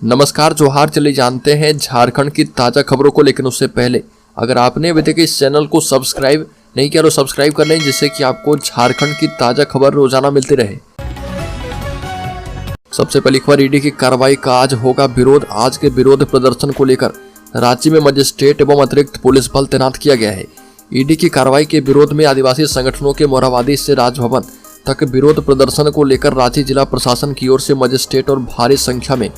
नमस्कार जोहार। चलिए जानते हैं झारखंड की ताज़ा खबरों को, लेकिन उससे पहले अगर आपने अभी तक इस चैनल को सब्सक्राइब नहीं किया तो सब्सक्राइब कर लें, जिससे कि आपको झारखंड की ताज़ा खबर रोजाना मिलती रहे। सबसे पहली खबर, ईडी की कार्रवाई का आज होगा विरोध। आज के विरोध प्रदर्शन को लेकर राज्य में मजिस्ट्रेट एवं अतिरिक्त पुलिस बल तैनात किया गया है। ईडी की कार्रवाई के विरोध में आदिवासी संगठनों के मोरहाबादी से राजभवन तक विरोध प्रदर्शन को लेकर रांची जिला प्रशासन की ओर से मजिस्ट्रेट और भारी संख्या में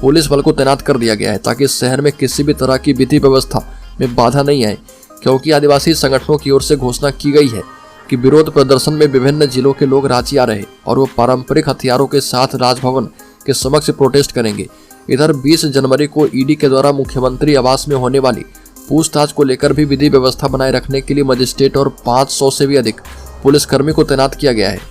पुलिस बल को तैनात कर दिया गया है, ताकि शहर में किसी भी तरह की विधि व्यवस्था में बाधा नहीं आए। क्योंकि आदिवासी संगठनों की ओर से घोषणा की गई है कि विरोध प्रदर्शन में विभिन्न जिलों के लोग रांची आ रहे और वो पारंपरिक हथियारों के साथ राजभवन के समक्ष प्रोटेस्ट करेंगे। इधर 20 जनवरी को ईडी के द्वारा मुख्यमंत्री आवास में होने वाली पूछताछ को लेकर भी विधि व्यवस्था बनाए रखने के लिए मजिस्ट्रेट और 500 से भी अधिक पुलिसकर्मी को तैनात किया गया है।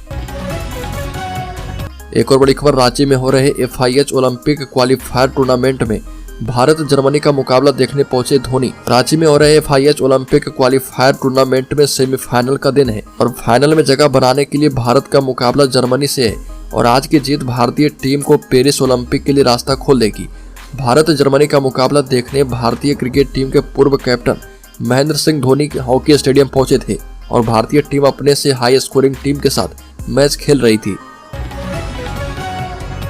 एक और बड़ी खबर, रांची में हो रहे FIH ओलंपिक क्वालिफायर टूर्नामेंट में भारत जर्मनी का मुकाबला देखने पहुंचे धोनी। रांची में हो रहे FIH ओलंपिक क्वालिफायर टूर्नामेंट में सेमीफाइनल का दिन है और फाइनल में जगह बनाने के लिए भारत का मुकाबला जर्मनी से है और आज की जीत भारतीय टीम को पेरिस ओलंपिक के लिए रास्ता खोल देगी। भारत जर्मनी का मुकाबला देखने भारतीय क्रिकेट टीम के पूर्व captain Mahendra Singh Dhoni hockey stadium पहुंचे थे और भारतीय टीम अपने से हाई स्कोरिंग टीम के साथ मैच खेल रही थी।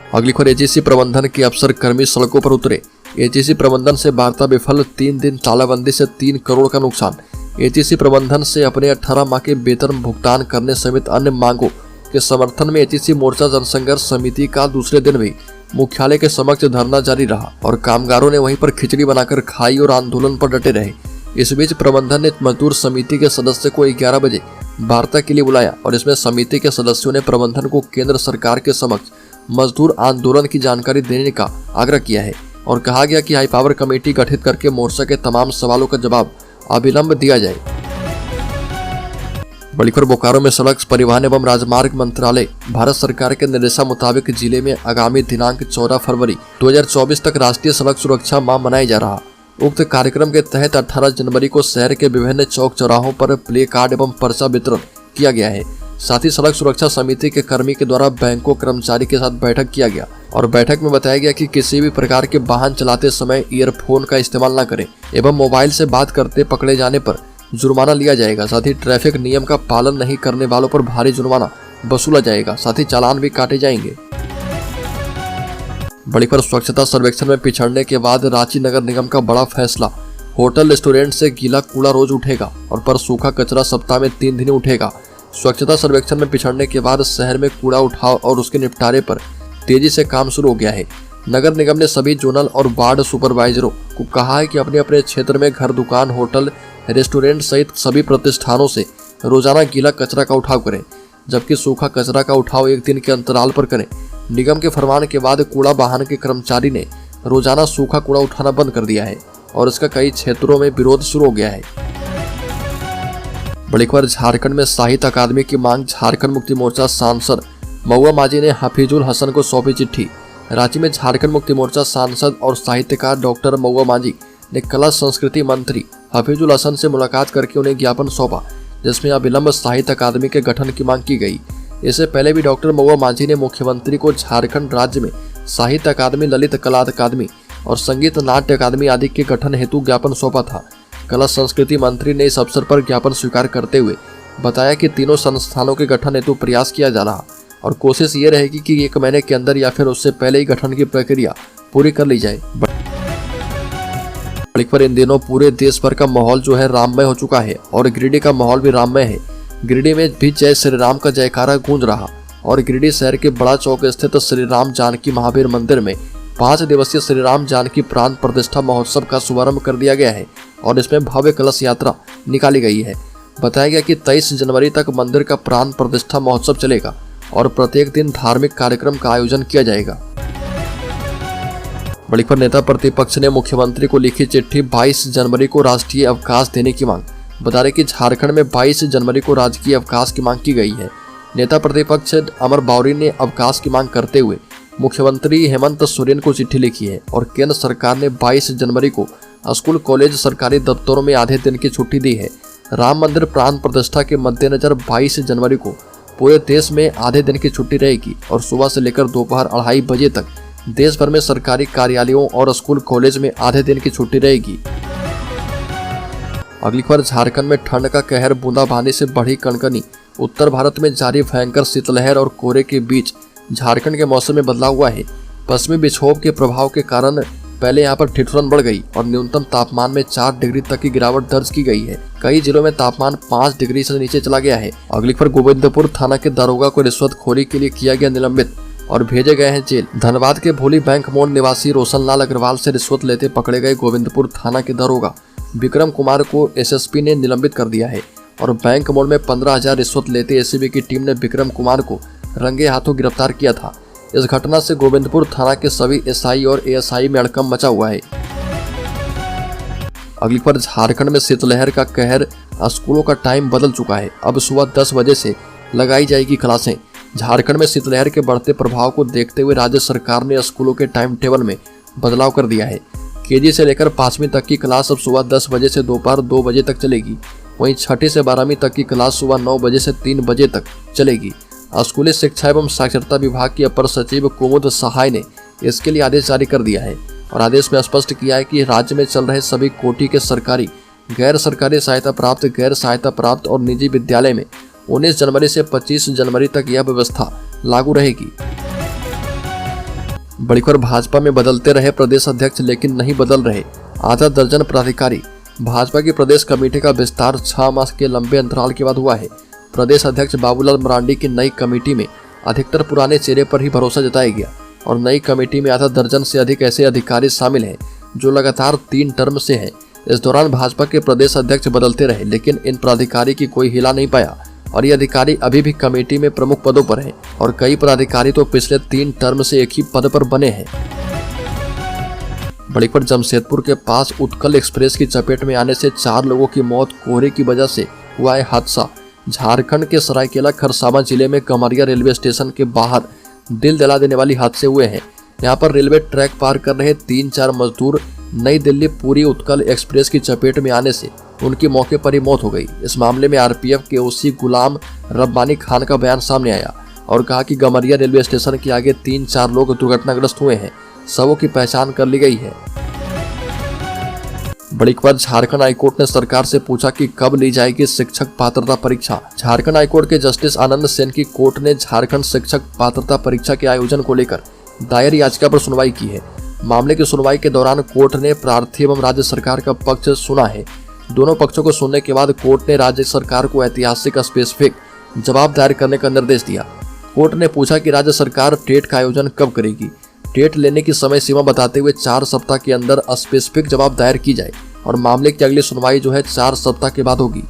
अगली खबर, AGC प्रबंधन के अफसर कर्मी सड़कों पर उतरे। AGC प्रबंधन से वार्ता विफल, 3 दिन तालाबंदी से 3 करोड़ का नुकसान। AGC प्रबंधन से अपने 18 माह के वेतन भुगतान करने समेत अन्य मांगों के समर्थन में AGC मोर्चा जनसंघर्ष समिति का दूसरे दिन भी मुख्यालय के समक्ष धरना जारी रहा और कामगारों ने वहीं पर खिचड़ी बनाकर खाई और आंदोलन पर डटे रहे। इस बीच प्रबंधन ने मजदूर समिति के सदस्य को 11 बजे वार्ता के लिए बुलाया और इसमें समिति के सदस्यों ने प्रबंधन को केंद्र सरकार के समक्ष मजदूर आंदोलन की जानकारी देने का आग्रह किया है और कहा गया कि हाई पावर कमेटी गठित करके मोर्चा के तमाम सवालों का जवाब अविलंब दिया जाए। बड़ी खबर, बोकारो में सड़क परिवहन एवं राजमार्ग मंत्रालय भारत सरकार के निर्देशा मुताबिक जिले में आगामी दिनांक 14 फरवरी 2024 तक राष्ट्रीय सड़क सुरक्षा माह मनाया जा रहा। उक्त कार्यक्रम के तहत 18 जनवरी को शहर के विभिन्न चौक चौराहों पर प्ले कार्ड एवं पर्चा वितरण किया गया है। साथ ही सड़क सुरक्षा समिति के कर्मी के द्वारा बैंकों कर्मचारी के साथ बैठक किया गया और बैठक में बताया गया कि किसी भी प्रकार के वाहन चलाते समय ईयरफोन का इस्तेमाल न करें एवं मोबाइल से बात करते पकड़े जाने पर जुर्माना लिया जाएगा। साथ ही ट्रैफिक नियम का पालन नहीं करने वालों पर भारी जुर्माना वसूला जाएगा। साथ ही चालान भी काटे जाएंगे। बड़ी खबर, स्वच्छता सर्वेक्षण में पिछड़ने के बाद रांची नगर निगम का बड़ा फैसला। होटल रेस्टोरेंट से गीला कूड़ा रोज उठेगा और पर सूखा कचरा सप्ताह में 3 दिन उठेगा। स्वच्छता सर्वेक्षण में पिछड़ने के बाद शहर में कूड़ा उठाव और उसके निपटारे पर तेजी से काम शुरू हो गया है। नगर निगम ने सभी जोनल और वार्ड सुपरवाइजरों को कहा है कि अपने अपने क्षेत्र में घर, दुकान, होटल, रेस्टोरेंट सहित सभी प्रतिष्ठानों से रोजाना गीला कचरा का उठाव करें, जबकि सूखा कचरा का उठाव 1 दिन के अंतराल पर करें। निगम के फरमान के बाद कूड़ा वाहन के कर्मचारी ने रोजाना सूखा कूड़ा उठाना बंद कर दिया है और इसका कई क्षेत्रों में विरोध शुरू हो गया है। बड़ी खबर, झारखंड में साहित्य अकादमी की मांग। झारखंड मुक्ति मोर्चा सांसद महुआ माझी ने हफीजुल हसन को सौंपी चिट्ठी। रांची में झारखंड मुक्ति मोर्चा सांसद और साहित्यकार डॉक्टर महुआ माझी ने कला संस्कृति मंत्री हफीजुल हसन से मुलाकात करके उन्हें ज्ञापन सौंपा, जिसमें अविलंब साहित्य अकादमी के गठन की मांग की गई। इससे पहले भी डॉक्टर महुआ माझी ने मुख्यमंत्री को झारखंड राज्य में साहित्य अकादमी, ललित कला अकादमी और संगीत नाट्य अकादमी आदि के गठन हेतु ज्ञापन सौंपा था। कला संस्कृति मंत्री ने इस अवसर पर ज्ञापन स्वीकार करते हुए बताया कि तीनों संस्थानों के गठन हेतु प्रयास किया जा रहा और कोशिश ये रहेगी कि 1 महीने के अंदर या फिर उससे पहले ही गठन की प्रक्रिया पूरी कर ली जाए। पर इन दिनों पूरे देश भर का माहौल जो है राममय हो चुका है और गिरिडीह का माहौल भी राममय है। गिरिडीह में भी जय श्री राम का जयकारा गूंज रहा और गिरिडीह शहर के बड़ा चौक स्थित श्री राम जानकी महावीर मंदिर में 5 दिवसीय श्री राम जानकी प्राण प्रतिष्ठा महोत्सव का शुभारंभ कर दिया गया है और इसमें भव्य कलश यात्रा निकाली गई है। बताया गया कि 23 जनवरी तक मंदिर का प्राण प्रतिष्ठा महोत्सव चलेगा और प्रत्येक दिन धार्मिक कार्यक्रम का आयोजन किया जाएगा। बड़ी खबर, नेता प्रतिपक्ष ने मुख्यमंत्री को लिखी चिट्ठी, 22 जनवरी को राष्ट्रीय अवकाश देने की मांग। बता रहे कि झारखंड में 22 जनवरी को राजकीय अवकाश की मांग की गई है। नेता प्रतिपक्ष अमर बावरी ने अवकाश की मांग करते हुए मुख्यमंत्री हेमंत सोरेन को चिट्ठी लिखी है और केंद्र सरकार ने 22 जनवरी को स्कूल, कॉलेज, सरकारी दफ्तरों में आधे दिन की छुट्टी दी है। राम मंदिर प्राण प्रतिष्ठा के मद्देनजर 22 जनवरी को पूरे देश में आधे दिन की छुट्टी रहेगी और सुबह से लेकर दोपहर 2:30 बजे तक देश भर में सरकारी कार्यालयों और स्कूल कॉलेज में आधे दिन की छुट्टी रहेगी। अगली खबर, झारखंड में ठंड का कहर, बूंदाबांदी से बढ़ी कनकनी। उत्तर भारत में जारी भयंकर शीतलहर और कोहरे के बीच झारखंड के मौसम में बदलाव हुआ है। पश्चिमी विक्षोभ के प्रभाव के कारण पहले यहाँ पर ठिठुरन बढ़ गई और न्यूनतम तापमान में 4 डिग्री तक की गिरावट दर्ज की गई है। कई जिलों में तापमान 5 डिग्री से नीचे चला गया है। अगली खबर, गोविंदपुर थाना के दारोगा को रिश्वतखोरी के लिए किया गया निलंबित और भेजे गए हैं जेल। धनबाद के भोली बैंक मोड़ निवासी रोशनलाल अग्रवाल से रिश्वत लेते पकड़े गए गोविंदपुर थाना के दारोगा विक्रम कुमार को एसएसपी ने निलंबित कर दिया है और बैंक मोड़ में 15,000 रिश्वत लेते एसीबी की टीम ने विक्रम कुमार को रंगे हाथों गिरफ्तार किया था। इस घटना से गोविंदपुर थाना के सभी एसआई और एएसआई में हड़कंप मचा हुआ है। अगली पर, झारखंड में शीतलहर का कहर, स्कूलों का टाइम बदल चुका है। अब सुबह 10 बजे से लगाई जाएगी क्लासें। झारखंड में शीतलहर के बढ़ते प्रभाव को देखते हुए राज्य सरकार ने स्कूलों के टाइम टेबल में बदलाव कर दिया है। केजी से लेकर 5वीं तक की क्लास अब सुबह 10 बजे से दोपहर 2 बजे तक चलेगी। वहीं 6ठी से 12वीं तक की क्लास सुबह 9 बजे से 3 बजे तक चलेगी। स्कूली शिक्षा एवं साक्षरता विभाग की अपर सचिव कुमुद सहाय ने इसके लिए आदेश जारी कर दिया है और आदेश में स्पष्ट किया है कि राज्य में चल रहे सभी कोटि के सरकारी, गैर सरकारी सहायता प्राप्त, गैर सहायता प्राप्त और निजी विद्यालय में 19 जनवरी से 25 जनवरी तक यह व्यवस्था लागू रहेगी। बड़ी खबर, भाजपा में बदलते रहे प्रदेश अध्यक्ष लेकिन नहीं बदल रहे आधा दर्जन पदाधिकारी। भाजपा की प्रदेश कमेटी का विस्तार 6 माह के लंबे अंतराल के बाद हुआ है। प्रदेश अध्यक्ष बाबूलाल मरांडी की नई कमेटी में अधिकतर पुराने चेहरे पर ही भरोसा जताया गया और नई कमेटी में आधा दर्जन से अधिक ऐसे अधिकारी शामिल हैं जो लगातार 3 टर्म से हैं। इस दौरान भाजपा के प्रदेश अध्यक्ष बदलते रहे लेकिन इन पदाधिकारी की कोई हिला नहीं पाया और ये अधिकारी अभी भी कमेटी में प्रमुख पदों पर हैं और कई पदाधिकारी तो पिछले 3 टर्म से एक ही पद पर बने हैं। बड़ी पर, जमशेदपुर के पास उत्कल एक्सप्रेस की चपेट में आने से 4 लोगों की मौत, कोहरे की वजह से हुआ है हादसा। झारखंड के सरायकेला खरसावां जिले में कमरिया रेलवे स्टेशन के बाहर दिल दहला देने वाली हादसे हुए हैं। यहाँ पर रेलवे ट्रैक पार कर रहे 3-4 मजदूर नई दिल्ली पूरी उत्कल एक्सप्रेस की चपेट में आने से उनकी मौके पर ही मौत हो गई। इस मामले में आरपीएफ के ओसी गुलाम रब्बानी खान का बयान सामने आया और कहा कि गमरिया रेलवे स्टेशन के आगे 3-4 लोग दुर्घटनाग्रस्त हुए हैं। सबों की पहचान कर ली गई है। बड़ी खबर, झारखंड हाईकोर्ट ने सरकार से पूछा कि कब ली जाएगी शिक्षक पात्रता परीक्षा। झारखंड हाईकोर्ट के जस्टिस आनंद सेन की कोर्ट ने झारखंड शिक्षक पात्रता परीक्षा के आयोजन को लेकर दायर याचिका पर सुनवाई की है। मामले की सुनवाई के दौरान कोर्ट ने प्रार्थी एवं राज्य सरकार का पक्ष सुना है। दोनों पक्षों को सुनने के बाद कोर्ट ने राज्य सरकार को ऐतिहासिक स्पेसिफिक जवाब दायर करने का निर्देश दिया। कोर्ट ने पूछा कि राज्य सरकार टेट का आयोजन कब करेगी। टेट लेने की समय सीमा बताते हुए 4 सप्ताह के अंदर स्पेसिफिक जवाब दायर की जाए और मामले की अगली सुनवाई जो है 4 सप्ताह के बाद होगी।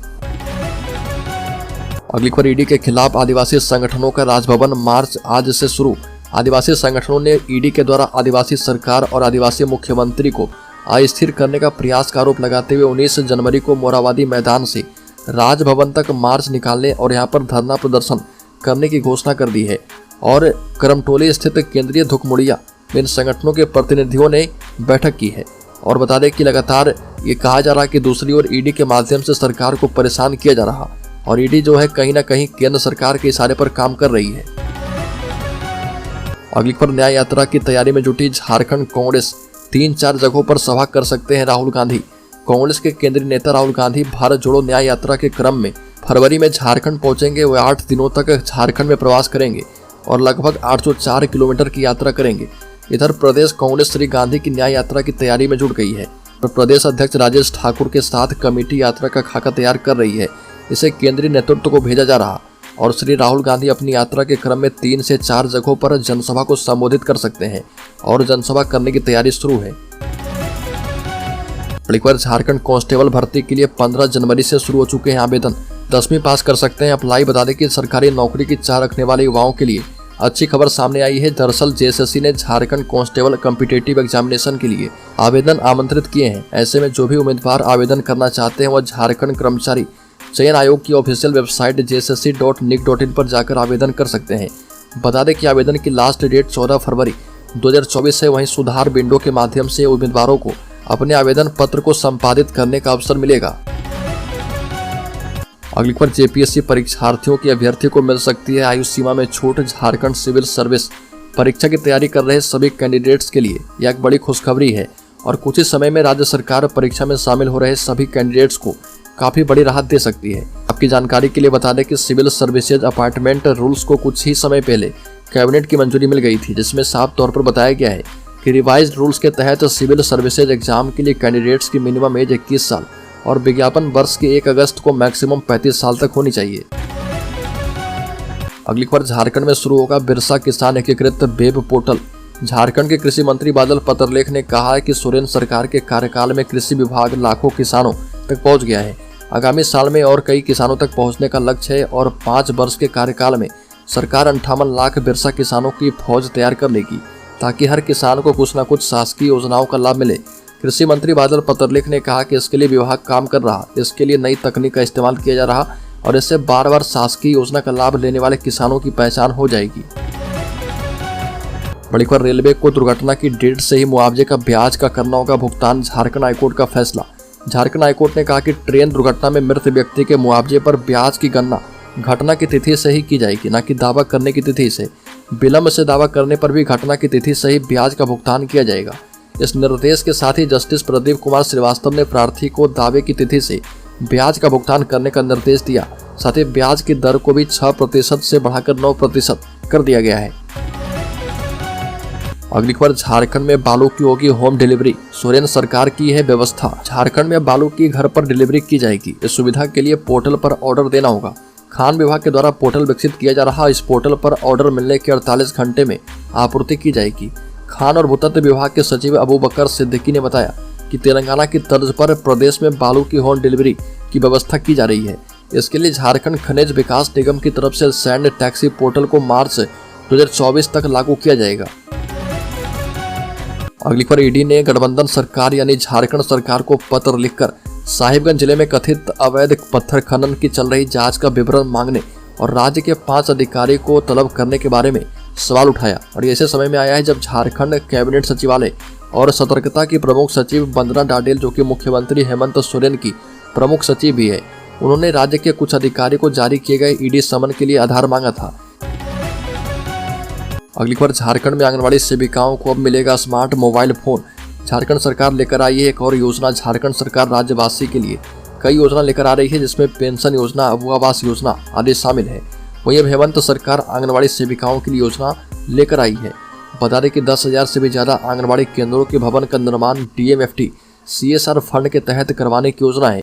अगली खबर, ईडी के खिलाफ आदिवासी संगठनों का राजभवन मार्च आज से शुरू। आदिवासी संगठनों ने ईडी के द्वारा आदिवासी सरकार और आदिवासी मुख्यमंत्री को अस्थिर करने का प्रयास का आरोप लगाते हुए 19 जनवरी को मोराबादी मैदान से राजभवन तक मार्च निकालने और यहां पर धरना प्रदर्शन करने की घोषणा कर दी है और करमटोली स्थित केंद्रीय धुकमुड़िया में इन संगठनों के प्रतिनिधियों ने बैठक की है। और बता दें कि लगातार ये कहा जा रहा है कि दूसरी ओर ईडी के माध्यम से सरकार को परेशान किया जा रहा और ईडी जो है कहीं ना कहीं केंद्र सरकार के इशारे पर काम कर रही है। अगली पर, न्याय यात्रा की तैयारी में जुटी झारखंड कांग्रेस। 3-4 जगहों पर सभा कर सकते हैं राहुल गांधी। कांग्रेस के केंद्रीय नेता राहुल गांधी भारत जोड़ो न्याय यात्रा के क्रम में फरवरी में झारखंड पहुंचेंगे। वे 8 दिनों तक झारखंड में प्रवास करेंगे और लगभग 804 किलोमीटर की यात्रा करेंगे। इधर प्रदेश कांग्रेस श्री गांधी की न्याय यात्रा की तैयारी में जुट गई है। प्रदेश अध्यक्ष राजेश ठाकुर के साथ कमेटी यात्रा का खाका तैयार कर रही है। इसे केंद्रीय नेतृत्व को भेजा जा रहा और श्री राहुल गांधी अपनी यात्रा के क्रम में 3 से 4 जगहों पर जनसभा को संबोधित कर सकते हैं और जनसभा करने की तैयारी शुरू है। झारखंड कांस्टेबल भर्ती के लिए 15 जनवरी से शुरू हो चुके हैं आवेदन। 10वीं पास कर सकते हैं अप्लाई। बता दें कि सरकारी नौकरी की चाह रखने वाले युवाओं के लिए अच्छी खबर सामने आई है। दरअसल जेएसएससी ने झारखंड कांस्टेबल कॉम्पिटिटिव एग्जामिनेशन के लिए आवेदन आमंत्रित किए हैं। ऐसे में जो भी उम्मीदवार आवेदन करना चाहते हैं वह झारखंड कर्मचारी चयन आयोग की ऑफिशियल वेबसाइट jssc.nic.in पर जाकर आवेदन कर सकते हैं। बता दें कि आवेदन की लास्ट डेट 14 फरवरी 2024 है। वहीं सुधार विंडो के माध्यम से उम्मीदवारों को अपने आवेदन पत्र को संपादित करने का अवसर मिलेगा। अगली खबर, जेपीएससी परीक्षार्थियों की अभ्यर्थी को मिल सकती है आयु सीमा में छूट। झारखंड सिविल सर्विस परीक्षा की तैयारी कर रहे सभी कैंडिडेट्स के लिए यह एक बड़ी खुशखबरी है और कुछ ही समय में राज्य सरकार परीक्षा में शामिल हो रहे सभी कैंडिडेट्स को काफी बड़ी राहत दे सकती है। आपकी जानकारी के लिए बता दें कि सिविल सर्विसेज अपॉइंटमेंट रूल्स को कुछ ही समय पहले कैबिनेट की मंजूरी मिल गई थी, जिसमें साफ तौर पर बताया गया है कि रिवाइज्ड रूल्स के तहत सिविल सर्विसेज एग्जाम के लिए कैंडिडेट्स की मिनिमम एज 21 साल और विज्ञापन वर्ष के 1 अगस्त को मैक्सिमम 35 साल तक होनी चाहिए। अगली खबर, झारखंड में शुरू होगा बिरसा किसान एकीकृत वेब पोर्टल। झारखंड के कृषि मंत्री बादल पत्रलेख ने कहा है कि सोरेन सरकार के कार्यकाल में कृषि विभाग लाखों किसानों तक पहुंच गया है। आगामी साल में और कई किसानों तक पहुंचने का लक्ष्य है और 5 वर्ष के कार्यकाल में सरकार 58 लाख बिरसा किसानों की फौज तैयार कर लेगी ताकि हर किसान को कुछ न कुछ शासकीय योजनाओं का लाभ मिले। कृषि मंत्री बादल पत्रलेख ने कहा कि इसके लिए विभाग काम कर रहा, इसके लिए नई तकनीक का इस्तेमाल किया जा रहा और इससे बार शासकीय योजना का लाभ लेने वाले किसानों की पहचान हो जाएगी। बड़ी खबर, रेलवे को दुर्घटना की डेट से ही मुआवजे का ब्याज का करना होगा भुगतान, झारखंड हाईकोर्ट का फैसला। झारखंड हाईकोर्ट ने कहा कि ट्रेन दुर्घटना में मृत व्यक्ति के मुआवजे पर ब्याज की गणना घटना की तिथि से ही की जाएगी, न कि दावा करने की तिथि से। विलंब से दावा करने पर भी घटना की तिथि से ही ब्याज का भुगतान किया जाएगा। इस निर्देश के साथ ही जस्टिस प्रदीप कुमार श्रीवास्तव ने प्रार्थी को दावे की तिथि से ब्याज का भुगतान करने का निर्देश दिया। साथ ही ब्याज की दर को भी 6% से बढ़ाकर 9% कर दिया गया है। अगली खबर, झारखंड में बालू की होगी होम डिलीवरी, सोरेन सरकार की है व्यवस्था। झारखंड में बालू की घर पर डिलीवरी की जाएगी। इस सुविधा के लिए पोर्टल पर ऑर्डर देना होगा। खान विभाग के द्वारा पोर्टल विकसित किया जा रहा। इस पोर्टल पर ऑर्डर मिलने के 48 घंटे में आपूर्ति की जाएगी। खान और भूतत्व विभाग के सचिव अबूबकर सिद्दीकी ने बताया कि तेलंगाना की तर्ज पर प्रदेश में बालू की होम डिलीवरी की व्यवस्था की जा रही है। इसके लिए झारखंड खनिज विकास निगम की तरफ से सैंड टैक्सी पोर्टल को मार्च 2024 तक लागू किया जाएगा। अगली खबर, ईडी ने गठबंधन सरकार यानी झारखंड सरकार को पत्र लिखकर साहिबगंज जिले में कथित अवैध पत्थर खनन की चल रही जांच का विवरण मांगने और राज्य के 5 अधिकारी को तलब करने के बारे में सवाल उठाया। और ऐसे समय में आया है जब झारखंड कैबिनेट सचिवालय और सतर्कता की प्रमुख सचिव वंदना डाडेल, जो कि मुख्यमंत्री हेमंत सोरेन की प्रमुख सचिव भी है, उन्होंने राज्य के कुछ अधिकारी को जारी किए गए ईडी समन के लिए आधार मांगा था। अगली खबर, झारखंड में आंगनबाड़ी सेविकाओं को अब मिलेगा स्मार्ट मोबाइल फोन। झारखंड सरकार लेकर आई है एक और योजना। झारखंड सरकार राज्यवासी के लिए कई योजना लेकर आ रही है, जिसमें पेंशन योजना, अबू आवास योजना आदि शामिल है। वहीं अब हेमंत सरकार आंगनबाड़ी सेविकाओं के लिए योजना लेकर आई है। बता दें कि 10,000 से भी ज्यादा आंगनबाड़ी केंद्रों के भवन का निर्माण DMFT CSR फंड के तहत करवाने की योजना है।